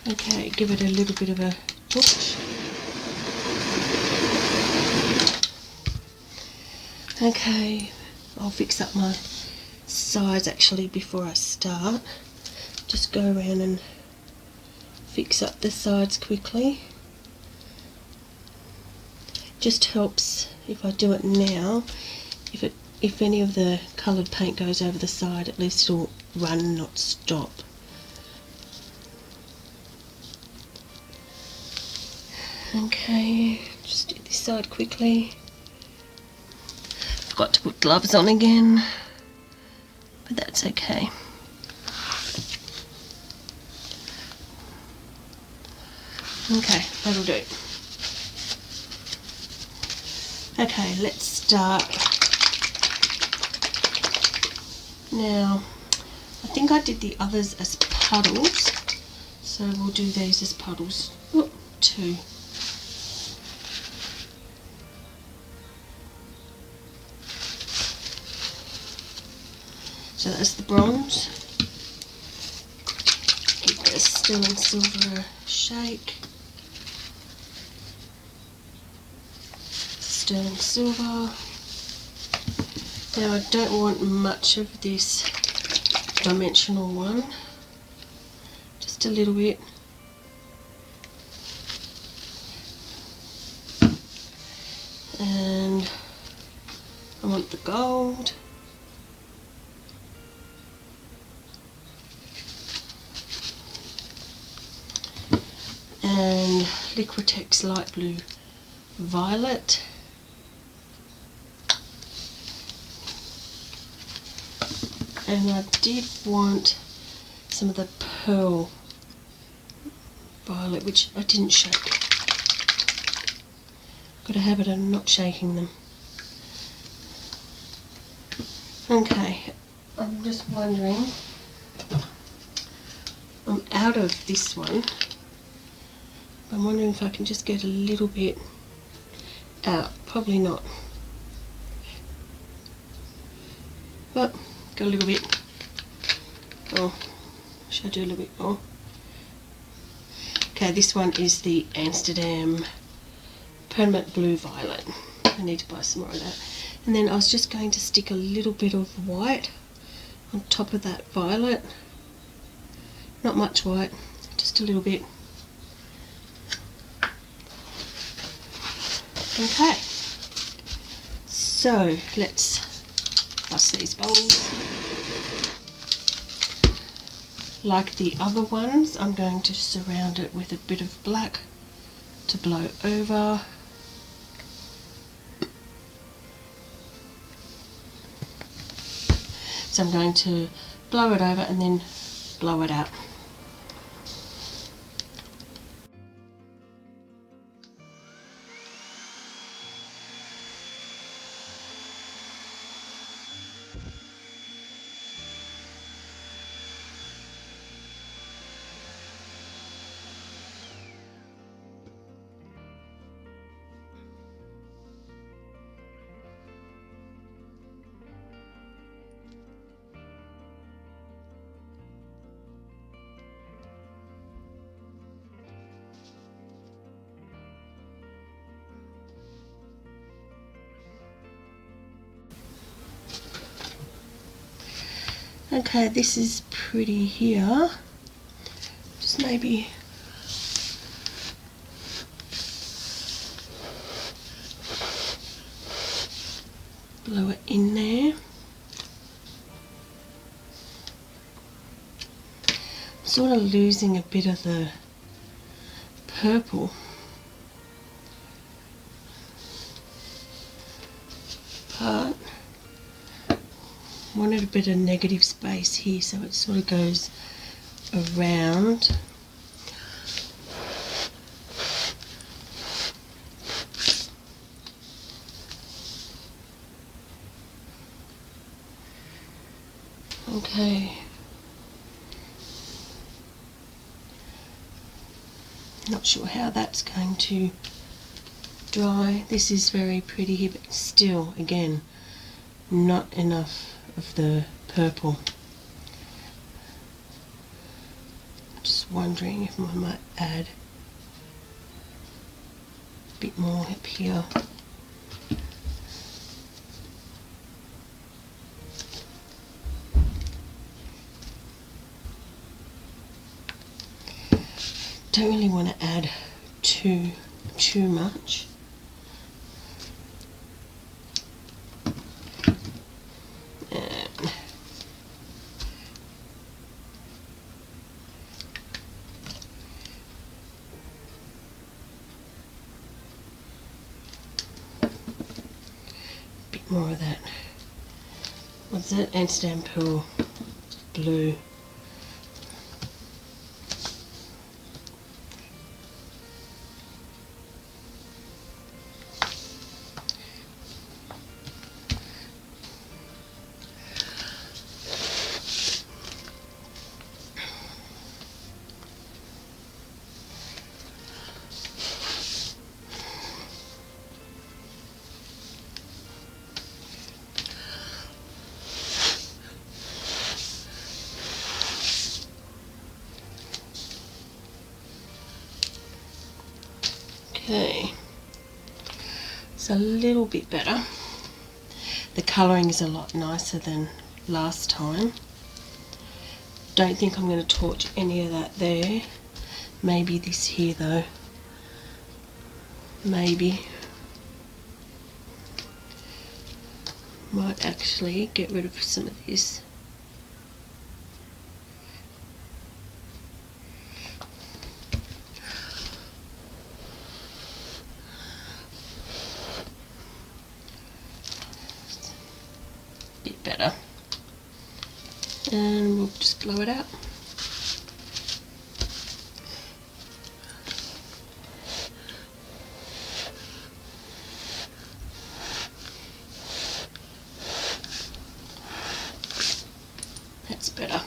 Okay, give it a little bit of a push. Okay, I'll fix up my sides actually before I start. Just go around and fix up the sides quickly. Just helps if I do it now. If any of the coloured paint goes over the side, at least it'll run, not stop. Okay, just do this side quickly. Forgot to put gloves on again, but that's okay. Okay, that'll do. Okay, let's start. Now, I think I did the others as puddles, so we'll do these as puddles. Oh, two. So that's the bronze. Give the Stirling silver a shake. Stirling silver. Now I don't want much of this dimensional one, just a little bit. And I want the gold. And Liquitex light blue violet. And I did want some of the pearl violet, which I didn't shake. Got a habit of not shaking them. Okay, I'm just wondering, I'm out of this one. I'm wondering if I can just get a little bit out. Probably not. But go a little bit. Oh, should I do a little bit more? Okay, this one is the Amsterdam Permanent Blue Violet. I need to buy some more of that. And then I was just going to stick a little bit of white on top of that violet. Not much white, just a little bit. Okay, so let's bust these bowls. Like the other ones, I'm going to surround it with a bit of black to blow over. So I'm going to blow it over and then blow it out. Okay, this is pretty here. Just maybe blow it in there. I'm sort of losing a bit of the purple. But I wanted a bit of negative space here, so it sort of goes around. Okay. Not sure how that's going to dry. This is very pretty here, but still, again, not enough of the purple. Just just wondering if I might add a bit more up here. Don't really want to add too much. And a bit more of that. What's that? Amsterdam Pour blue. Okay, it's a little bit better. The colouring is a lot nicer than last time. Don't think I'm going to torch any of that there. Maybe this here though. Maybe. Might actually get rid of some of this. Better, and we'll just blow it out. That's better.